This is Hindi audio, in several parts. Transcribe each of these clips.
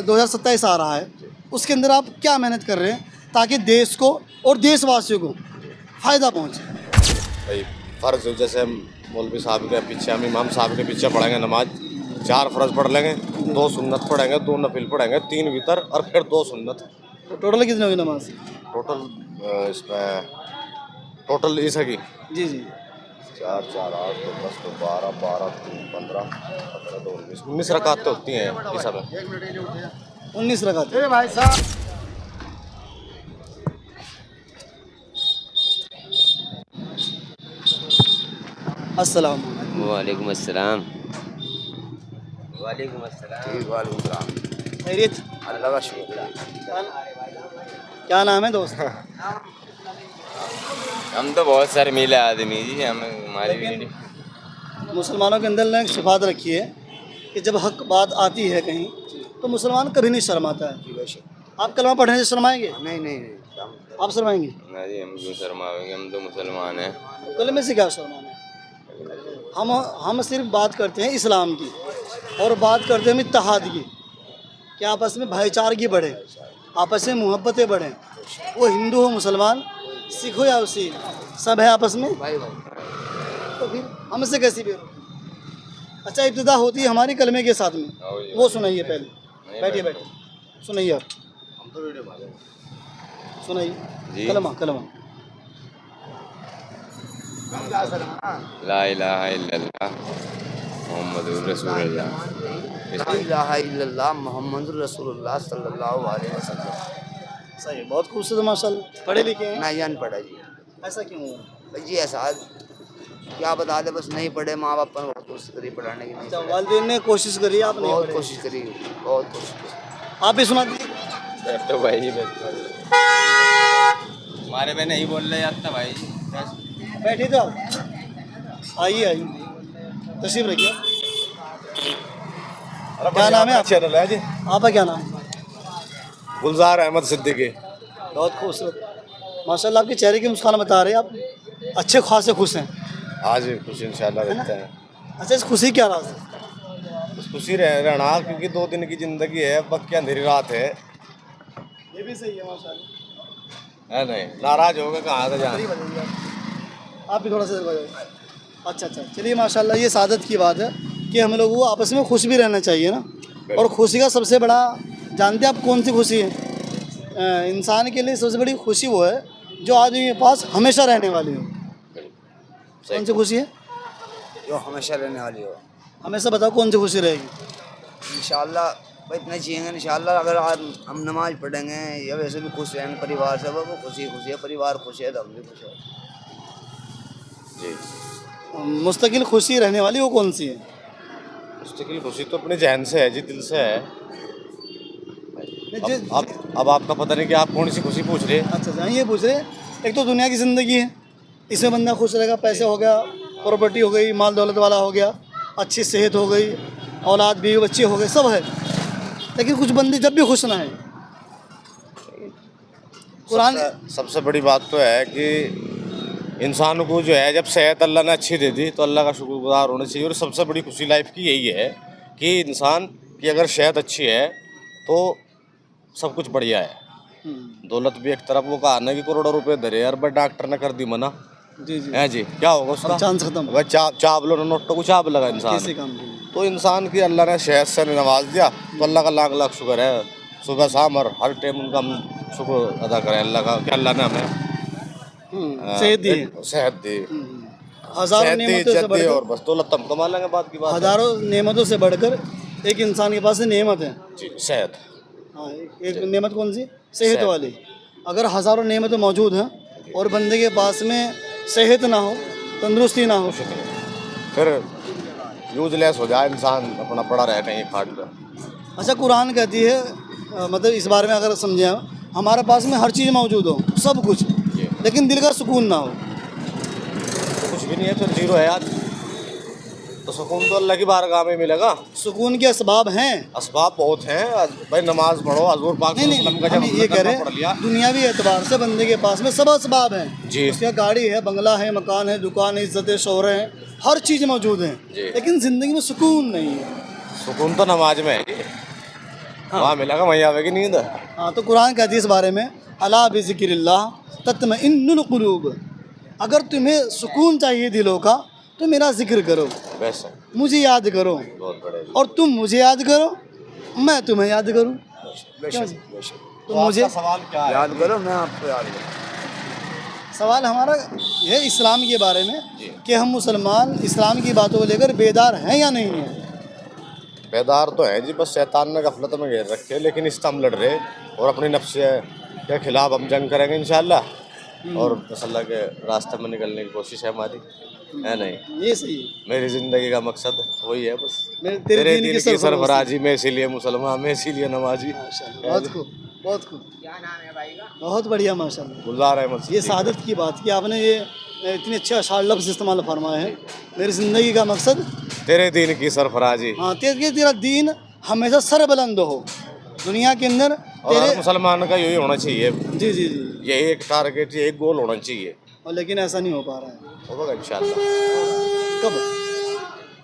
2027 आ रहा है, उसके अंदर आप क्या मेहनत कर रहे हैं ताकि देश को और देशवासियों को फ़ायदा पहुँचे? भाई फ़र्ज़ जैसे हम मौलवी साहब के पीछे, हम इमाम साहब के पीछे पढ़ेंगे नमाज, 4 फ़र्ज़ पढ़ लेंगे, 2 सुन्नत पढ़ेंगे, 2 नफिल पढ़ेंगे, 3 वितर और फिर 2 सुन्नत। तो टोटल कितनी होगी नमाज? टोटल इसमें टोटल इसे की जी जी 4 4 8 2 10 2 12 12 3 15 15 2 19 रकात तो होती हैं इस में। 19 रकात। भाई साहब अस्सलाम। वालेकुम अस्सलाम। वालेकुम अस्सलाम। खैरियत? अल्लाह का शुक्र। क्या नाम है दोस्त? हम तो बहुत सारे मिले आदमी जी, हम हमारी भी मुसलमानों के अंदर ने एक सिफात रखी है कि जब हक बात आती है कहीं तो मुसलमान कभी नहीं शर्माता है। आप कलमा पढ़ने से शर्माएंगे? नहीं आप शर्माएंगे? ना जी, हम क्यों शर्माएंगे, हम तो मुसलमान हैं। कलमे से क्या शर्माना है? हम सिर्फ बात करते हैं इस्लाम की और बात करते हैं इत्तेहाद की, कि आपस में भाईचारगी बढ़े, आपस में मोहब्बतें बढ़ें। वो हिंदू हो, मुसलमान, सिख हो या उसी, सब है आपस में भाई तो फिर हमसे कैसी बेरो? अच्छा, इब्तिदा होती है हमारी कलमे के साथ में, वो सुनाइए पहले। बैठिए बैठिए, सुनाइए आप, सुनाइए जी। कलमा कलमा। ला इलाहा इल्लल्लाह मुहम्मदुर रसूलुल्लाह। ला इलाहा इल्लल्लाह मुहम्मदुर रसूलुल्लाह सल्लल्लाहु अलैहि वसल्लम। सही, बहुत खूबसूरत माशाल्लाह। पढ़े लिखे हैं? नहीं जान पड़ा जी। ऐसा क्यों हुआ? जी ऐसा क्या बता दे, बस नहीं पढ़े। माँ बाप ने बहुत कोशिश करी पढ़ाने की, नहीं अच्छा, पढ़े। वालिदैन ने कोशिश करी, आप नहीं बहुत पढ़े। कोशिश करी, बहुत कोशिश करी। आप भी सुना दीजिए। बैठो भाई, बैठो। हमारे में नहीं बोल रहे यार भाई। बैठिए तो आप आइए आइए, तशरीफ रखिए। क्या नाम है आपका? चैनल है जी, आपका क्या नाम है? गुलजार अहमद सिद्दीकी। बहुत खूबसूरत माशाल्लाह, आपके चेहरे की मुस्कान बता रहे हैं आप अच्छे खासे खुश हैं। आज खुश इंशाल्लाह रहते हैं। अच्छा, इस खुशी क्या राज है? बस खुशी रहना, क्योंकि 2 दिन की ज़िंदगी है, वक्त की अंधेरी रात है। ये भी सही है माशाल्लाह। है नहीं, नाराज हो गए कहाँ से जाना। आप भी थोड़ा सा इधर आ जाइए। अच्छा अच्छा, चलिए माशाल्लाह, ये सादत की बात है कि हम लोग वो आपस में खुश भी रहना चाहिए ना। और खुशी का सबसे बड़ा, जानते हैं आप कौन सी खुशी है? इंसान के लिए सबसे बड़ी खुशी वो है जो आदमी के पास हमेशा रहने वाली हो। कौन सी खुशी है? जो हमेशा रहने वाली हो। हमेशा बताओ कौन सी खुशी रहेगी? इंशाल्लाह भाई इतना जिएंगे इंशाल्लाह। अगर आज हम नमाज पढ़ेंगे या वैसे भी खुश रहेंगे परिवार से, वो खुशी खुशी है। परिवार खुश है तो हम भी खुश है जी, मुस्तकिल खुशी रहने वाली वो कौन सी है? मुस्तकिल खुशी तो अपने जहन से है जी, दिल से है। नहीं, अब आपका पता नहीं कि आप कौन सी खुशी पूछ रहे हैं। अच्छा अच्छा, ये पूछ रहे, एक तो दुनिया की ज़िंदगी है, इसमें बंदा खुश रहेगा, पैसे हो गया, प्रॉपर्टी हो गई, माल दौलत वाला हो गया, अच्छी सेहत हो गई, औलाद बीवी बच्चे हो गए, सब है। लेकिन कुछ बंदे जब भी खुश ना है। कुरान सबसे बड़ी बात तो है कि इंसान को जो है, जब सेहत अल्लाह ने अच्छी दे दी तो अल्लाह का शुक्रगुजार होना चाहिए। और सबसे बड़ी खुशी लाइफ की यही है कि इंसान की अगर सेहत अच्छी है तो सब कुछ बढ़िया है। दौलत भी एक तरफ, वो कहा ना कि करोड़ों रुपए धरे यार, बट डॉक्टर ने कर दी मना। जी जी, है जी, क्या होगा उसका? चांस खत्म। वह चावलों ने नोटों को चाप लगा इंसान। किसी काम की। तो इंसान की अल्लाह ने सेहत से नवाज दिया तो अल्लाह का लाख लाख शुक्र है। सुबह शाम और हर टाइम उनका हम शुक्र अदा करें अल्लाह का कि अल्लाह ने हमें सेहत दी, सेहत दी, हज़ारों सेहत दी, नेमतों से इज्जत दी, बढ़कर, और बस दौलत हम कमा लेंगे, बात की बात है। हज़ारों नेमतों से बढ़कर एक इंसान के पास नेमत है। जी, सेहत। हाँ, एक नेमत कौन सी? सेहत वाली। अगर हज़ारों नेमतें मौजूद हैं और बंदे के पास में सेहत ना हो, तंदुरुस्ती ना हो, फिर यूजलेस हो जाए इंसान, अपना पड़ा रहे कहीं खाट पर। अच्छा, कुरान कहती है, मतलब इस बारे में अगर समझें हम, हमारे पास में हर चीज़ मौजूद हो, सब कुछ, लेकिन दिल का सुकून ना हो, तो कुछ भी नहीं है, फिर जीरो है यार। तो सुकून तो अल्लाह की बारगाह में मिलेगा। सुकून के असबाब हैं। असबाब बहुत हैं भाई, नमाज पढ़ो, हजूर पाक नहीं, हम ये कह रहे हैं दुनियावी एतबार से बंदे के पास में सब असबाब हैं जी। उसके गाड़ी है, बंगला है, मकान है, दुकान है, इज्जत है, शोहरे हैं, हर चीज़ मौजूद है, जी। लेकिन ज़िंदगी में सुकून नहीं है। सुकून तो नमाज में है। वहाँ मिलेगा, वहीं आवेगी नींद। हाँ, तो कुरान कहती है इस बारे में, अला बिज़िक्रिल्लाह तत्मइन्नुल कुलूब, अगर तुम्हें सुकून चाहिए दिलों का तो मेरा जिक्र करो, वैसे मुझे याद करो, बहुत बड़े। और तुम मुझे याद करो, मैं तुम्हें याद करूँ। क्यों? तो मुझे सवाल क्या है? याद करो, मैं आपको याद करूँ। सवाल हमारा है इस्लाम के बारे में कि हम मुसलमान इस्लाम की बातों को लेकर बेदार हैं या नहीं हैं। बेदार तो है जी, बस शैतान ने गफलत में घेर रखे, लेकिन इस हम लड़ रहे और अपनी नफ्स के खिलाफ हम जंग करेंगे इंशाल्लाह, और अल्लाह के रास्ते में निकलने की कोशिश है हमारी, है नहीं। ये सही है। मेरी ज़िंदगी का मकसद वही है बस, तेरे तेरे दीन दीन की सरफराजी में, इसीलिए मुसलमान में, इसीलिए नमाजी। बहुत खूब, बहुत खूब, क्या नाम है भाई का? बहुत बढ़िया माशाल्लाह। गुलजार अहमद। ये सादत की बात कि आपने ये इतने अच्छे अशार लफ्ज़ इस्तेमाल फरमाए हैं। मेरी ज़िंदगी का मकसद तेरे दीन की सरफराजी, हाँ, तेरा दीन हमेशा सरबुलंद हो दुनिया के अंदर और हर मुसलमान का यही होना चाहिए। जी जी जी। यही एक टारगेट, एक गोल होना चाहिए, और लेकिन ऐसा नहीं हो पा रहा है। होगा इंशाल्लाह। कब?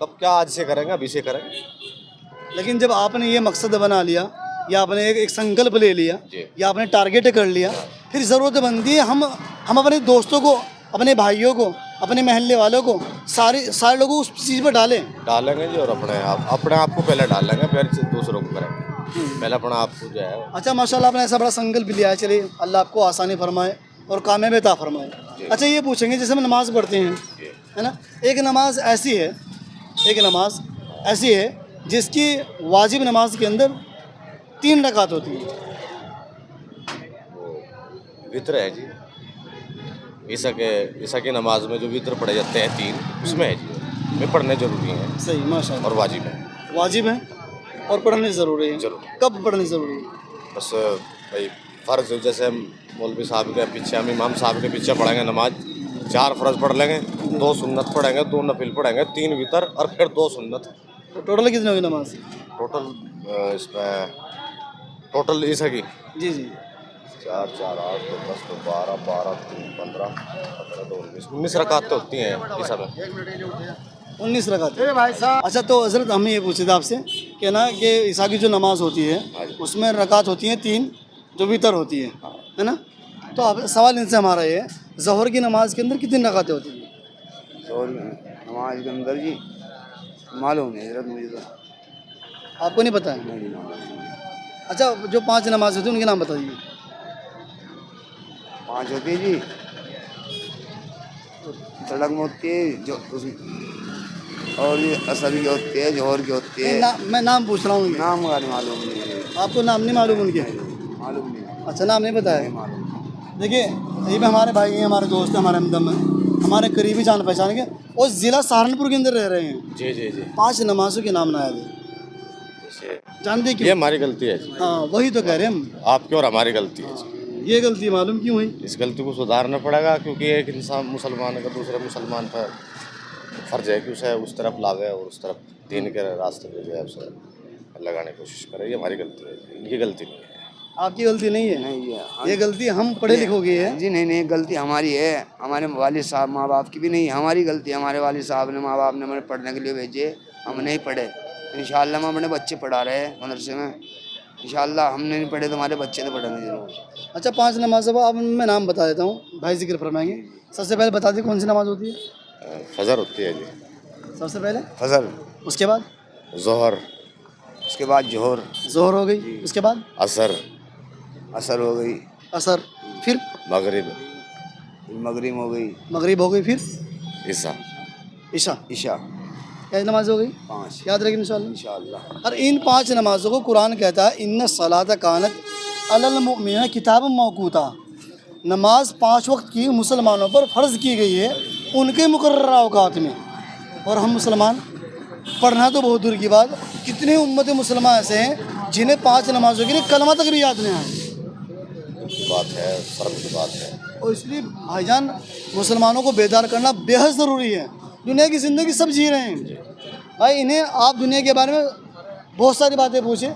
कब क्या, आज से करेंगे, अभी से करेंगे। लेकिन जब आपने ये मकसद बना लिया, या आपने एक संकल्प ले लिया, जी। या आपने टारगेट कर लिया, फिर ज़रूरत बनती है हम अपने दोस्तों को, अपने भाइयों को, अपने महल्ले वालों को, सारे लोगों को उस चीज़ पर डालेंगे जी, और अपने आप को पहले डालेंगे, फिर दूसरों को करेंगे। पहले अपना आप को जो है। अच्छा माशाल्लाह, आपने ऐसा बड़ा संकल्प लिया है। चलिए, अल्लाह आपको आसानी फरमाए और कामयाबी अता फरमाए। अच्छा, ये पूछेंगे जैसे हम नमाज़ पढ़ते हैं, है ना, एक नमाज ऐसी है जिसकी वाजिब नमाज के अंदर 3 रकात होती है। वित्र है जी, ईसा की नमाज में जो वित्र पढ़े जाते हैं 3, उसमें है जी, वे पढ़ने जरूरी हैं। सही, माशाल्लाह, और वाजिब है और पढ़ने ज़रूरी है। जरूर। कब पढ़नी ज़रूरी है? बस भाई फ़र्ज, जैसे हम मौलवी साहब के पीछे, हम इमाम साहब के पीछे पढ़ेंगे नमाज, 4 फ़र्ज पढ़ लेंगे, 2 सुन्नत पढ़ेंगे, 2 नफिल पढ़ेंगे, 3 वितर और फिर 2 सुन्नत। तो टोटल कितनी होगी नमाज? टोटल ईसा की जी जी। 4 4 8 2 10 2 12 12 3 15 15 2 19 रकात तो होती हैं ईसा में। 19 रकात भाई साहब। अच्छा, तो हज़रत हमें ये पूछे थे आपसे कि ना कि ईसा की जो नमाज़ होती है उसमें रकात होती हैं 3 जो वितर होती है ना। तो अब सवाल इनसे हमारा ये है, ज़ोहर की नमाज के अंदर कितनी रकातें होती हैं? ज़ोहर नमाज के अंदर जी मालूम नहीं हज़रत, मुझे तो आपको नहीं पता है? नहीं मालूम। अच्छा, जो 5 नमाज होती हैं उनके नाम बता दीजिए। 5 होती है जी, तड़क में होती है जो और ये असर की होती है, जोहर की होती है। मैं नाम पूछ रहा हूँ। नाम का नहीं मालूम, नहीं आपको नाम नहीं मालूम उनके? मालूम नहीं। अच्छा, नाम नहीं पता है। नहीं मालूम। देखिए, ये भी हमारे भाई हैं, हमारे दोस्त हैं, हमारे हमदम हैं, हमारे करीबी जान पहचान के, और ज़िला सहारनपुर के अंदर रह रहे हैं। जी जी जी। 5 नमाजों के नाम ना याद है, जानते ये क्यों? हमारी गलती है जी, हाँ, वही तो कह रहे हैं हम। आपकी और हमारी गलती है जी। ये गलती मालूम क्यों हुई? इस गलती को सुधारना पड़ेगा, क्योंकि एक इंसान मुसलमान का दूसरे मुसलमान पर फर्ज है कि उसे उस तरफ लावे और उस तरफ दीन के रास्ते पे जो है उसे लगाने की कोशिश करे। ये हमारी गलती है, इनकी गलती नहीं है। आपकी गलती नहीं है? नहीं ये गलती हम पढ़े लिखों की है जी। नहीं, गलती हमारी है, हमारे वालिद साहब माँ बाप की भी नहीं, हमारी गलती है। हमारे वालिद साहब ने, माँ बाप ने हमें पढ़ने के लिए भेजे, हम नहीं पढ़े। इंशाअल्लाह हम अपने बच्चे पढ़ा रहे हैं मदरसे में, इंशाअल्लाह। हमने नहीं पढ़े तो हमारे बच्चे तो पढ़ेंगे जरूर। अच्छा, 5 नमाज़ों का अब मैं नाम बता देता हूँ, भाई जिक्र फरमाएंगे। सबसे पहले बता दी कौन सी नमाज होती है? फजर होती है जी, सबसे पहले फजर, उसके बाद जोहर, उसके बाद जोहर, जोहर हो गई, उसके बाद असर, असर हो गई, असर, फिर मगरिब, मगरिब हो गई, मगरिब हो गई, फिर ईसा, ईशा। ईशा। क्या नमाज हो गई? 5 याद रखें इंशाअल्लाह। इंशाअल्लाह। और इन 5 नमाजों को कुरान कहता है इन्न सलात कानत अलल मुमिनीन किताब मौकूता, नमाज 5 वक्त की मुसलमानों पर फ़र्ज़ की गई है उनके मुकर्रर औकात में। और हम मुसलमान, पढ़ना तो बहुत दूर की बात, कितने उम्मत मुसलमान ऐसे हैं जिन्हें 5 नमाजों के लिए कलमा तक भी याद नहीं आए। बात है, शर्म की बात है। और इसलिए भाईजान, मुसलमानों को बेदार करना बेहद ज़रूरी है। दुनिया की ज़िंदगी सब जी रहे हैं भाई, इन्हें आप दुनिया के बारे में बहुत सारी बातें पूछे,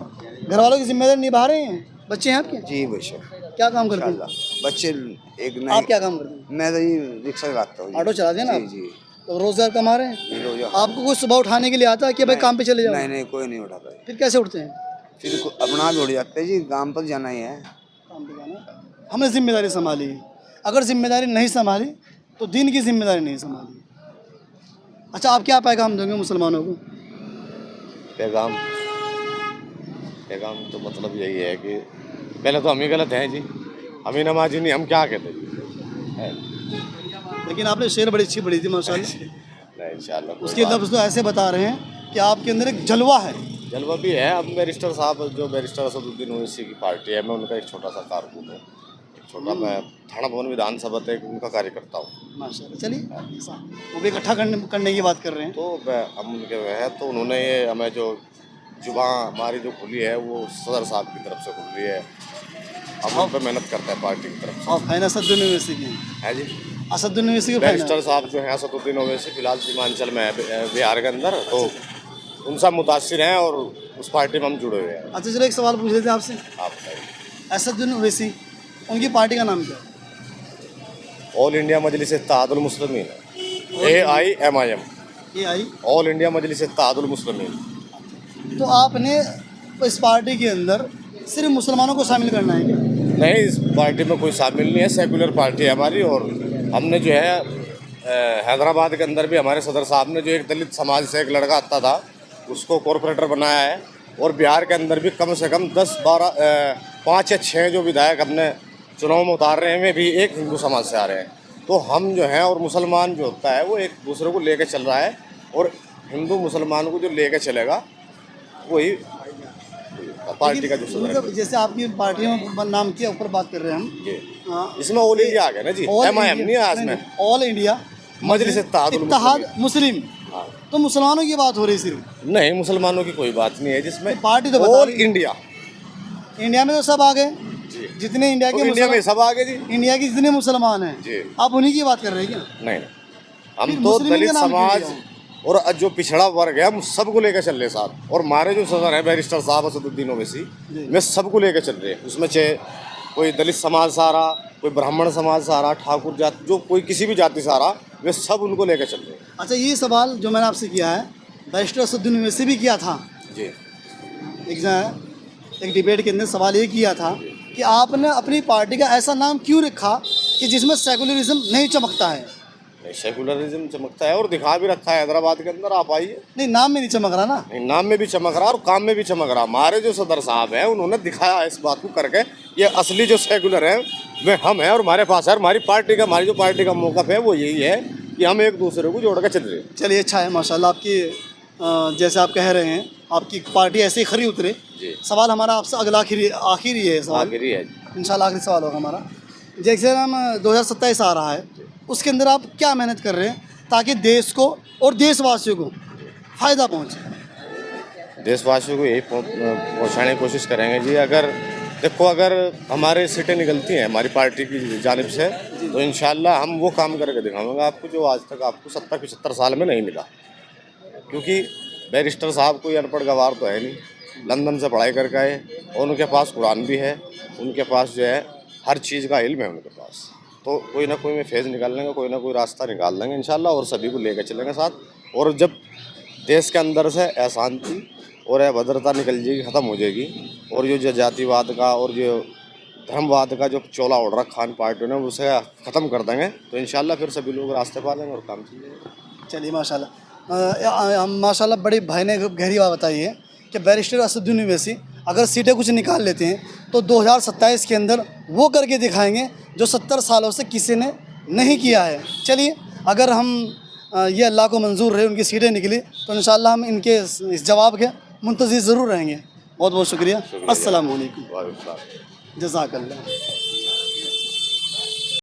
घर वालों की जिम्मेदारी निभा रहे हैं। बच्चे हैं आपके? जी बेशक। क्या काम करते हैं? बच्चे एक नहीं। आप क्या काम करते हैं? मैं तो ये रिक्शा चलाता हूँ। ऑटो चलाते हैं ना जी आप? जी। तो रोज़गार कमा रहे हैं। रोजा। आपको कुछ सुबह उठाने के लिए आता है कि भाई काम पे चले जाओ? नहीं, कोई नहीं उठाता है। फिर कैसे उठते हैं? फिर अपना भी उड़ जाते हैं जी, काम पर जाना ही है। काम पे जाना। हमने जिम्मेदारी संभाली, अगर जिम्मेदारी नहीं संभाली तो दीन की जिम्मेदारी नहीं संभाली। अच्छा, आप क्या पैगाम देंगे मुसलमानों को? पैगाम पैगाम तो मतलब यही है कि पहले तो हम ही गलत हैं जी, हम ही नमाजी नहीं, हम क्या कहते हैं। लेकिन आपने शेर बड़ी अच्छी पढ़ी थी माशाल्लाह। नहीं इंशाल्लाह कोई उसके बात लफ्ज़ तो ऐसे बता रहे हैं कि आपके अंदर एक जलवा है। जलवा भी है। अब बैरिस्टर साहब जो बैरिस्टर असदुद्दीन ओवैसी की पार्टी है, मैं उनका एक छोटा सा कारकुन हूँ, एक छोटा मैं थाना भवन विधानसभा तक उनका कार्यकर्ता हूँ। माशाल्लाह। चलिए, ऐसा वो भी इकट्ठा करने की बात कर रहे हैं। तो हम उनके में है, तो उन्होंने ये हमें जो जुबां हमारी जो खुली है वो सदर साहब की तरफ से खुली है। हम उन पर मेहनत करते हैं पार्टी की तरफ से। और फैन असदुद्दीन ओवैसी की है जी। असदुद्दीन ओवैसी के फैन बैरिस्टर साहब जो हैं असदुद्दीन ओवैसी फिलहाल सीमांचल में है, बिहार के अंदर, तो उनसे मुतासिर हैं और उस पार्टी में हम जुड़े हुए हैं। अच्छा, चलो एक सवाल पूछ लेते हैं आपसे। आप बताइए। असदुद्दीन ओवैसी, उनकी पार्टी का नाम क्या है? ऑल इंडिया मजलिस इत्तेहादुल मुस्लिमीन, AIMIM, ये आई। ऑल इंडिया मजलिस इत्तेहादुल मुस्लिमीन। तो आपने इस पार्टी के अंदर सिर्फ मुसलमानों को शामिल करना है क्या? नहीं, इस पार्टी में कोई शामिल नहीं है, सेकुलर पार्टी है हमारी। और हमने जो है हैदराबाद के अंदर भी हमारे सदर साहब ने जो एक दलित समाज से एक लड़का आता था उसको कॉरपोरेटर बनाया है। और बिहार के अंदर भी कम से कम 5 या 6 जो विधायक अपने चुनाव में उतार रहे हैं, वे भी एक हिंदू समाज से आ रहे हैं। तो हम जो हैं और मुसलमान जो होता है वो एक दूसरे को लेकर चल रहा है, और हिंदू मुसलमान को जो लेकर चलेगा वही पार्टी का जो सदर है। मतलब जैसे आपकी पार्टियों में नाम के ऊपर बात कर रहे हैं हम। जी। हाँ, इसमें ऑल इंडिया आ गया ना जी, MIM नहीं है इसमें, ऑल इंडिया मजलिस इत्तेहादुल इत्तेहाद मुस्लिम। हाँ। तो मुसलमानों की बात हो रही सिर्फ, नहीं, मुसलमानों की कोई बात नहीं है जिसमें, पार्टी तो बता ऑल रही है। इंडिया। इंडिया में तो सब आ गए, जितने इंडिया तो के इंडिया में सब आ गए जी। इंडिया के जितने मुसलमान हैं, जी। आप उन्हीं की बात कर रहे हैं क्या? नहीं, फिर हम तो मुस्लिम दलित के नाम क्यों समाज लिया? और जो पिछड़ा वर्ग है हम सबको लेकर चल रहे हैं साथ। और हमारे जो सदर है बैरिस्टर साहब असदुद्दीन ओवैसी, में सबको लेकर चल रहे हैं। उसमें चाहे कोई दलित समाज से आ रहा, कोई ब्राह्मण समाज से आ रहा, ठाकुर जाति, जो कोई किसी भी जाति से आ रहा, वे सब उनको लेकर चल रहे हैं। अच्छा, ये सवाल जो मैंने आपसे किया है बैरिस्टर असदुद्दीन ओवैसी भी किया था। जी। एक डिबेट के अंदर सवाल ये किया था कि आपने अपनी पार्टी का ऐसा नाम क्यों रखा कि जिसमें सेकुलरिज्म नहीं चमकता है? सेकुलरिज्म चमकता है और दिखा भी रखा है हैदराबाद के अंदर, आप आइए। नहीं, नाम में नहीं चमक रहा ना। नहीं, नाम में भी चमक रहा और काम में भी चमक रहा। हमारे जो सदर साहब हैं उन्होंने दिखाया इस बात को करके, ये असली जो सेकुलर है वे हम हैं और हमारे पास है। हमारी पार्टी का, हमारी जो पार्टी का मौक़िफ़ है वो यही है कि हम एक दूसरे को जोड़ कर चल रहे हैं। चलिए, अच्छा है माशाल्लाह। आपकी जैसे आप कह रहे हैं आपकी पार्टी ऐसे ही खरी उतरे। जी। सवाल हमारा आपसे अगला आखिरी है सवाल, आखिरी है। इंशाल्लाह आखिरी सवाल होगा हमारा। जैसे हम 2027 आ रहा है, उसके अंदर आप क्या मेहनत कर रहे हैं ताकि देश को और देशवासियों को फ़ायदा पहुँचे? देशवासियों को यही पहुँचाने की कोशिश करेंगे जी। अगर देखो, अगर हमारे सीटें निकलती हैं हमारी पार्टी की जानिब से, तो इंशाल्लाह हम वो काम करके दिखाएंगे आपको जो आज तक आपको 70-75 साल में नहीं मिला। क्योंकि बैरिस्टर साहब कोई अनपढ़ गवार तो है नहीं, लंदन से पढ़ाई करके आए और उनके पास कुरान भी है, उनके पास जो है हर चीज़ का इल्म है उनके पास। तो कोई ना कोई में फेज़ निकाल लेंगे, कोई ना कोई रास्ता निकाल लेंगे इंशाल्लाह, और सभी को लेकर चलेंगे साथ। और जब देश के अंदर से अशांति और अभद्रता निकल जाएगी, ख़त्म हो जाएगी, और जो जातिवाद का और जो धर्मवाद का जो चोला ओढ़ रखा इन पार्टियों ने, उसे ख़त्म कर देंगे, तो इंशाल्लाह फिर सभी लोग रास्ते पा लेंगे और काम चलेगा। चलिए माशाल्लाह। माशाल्लाह बड़ी भाई ने गहरी बात बताई है कि बैरिस्टर असदुद्दीन ओवैसी अगर सीटें कुछ निकाल लेते हैं तो 2027 के अंदर वो करके दिखाएंगे जो 70 सालों से किसी ने नहीं किया है। चलिए, अगर हम ये अल्लाह को मंजूर रहे उनकी सीटें निकली तो इंशाल्लाह हम इनके इस जवाब के मुंतज़िर ज़रूर रहेंगे। बहुत बहुत शुक्रिया। अस्सलाम वालेकुम। जज़ाकल्लाह।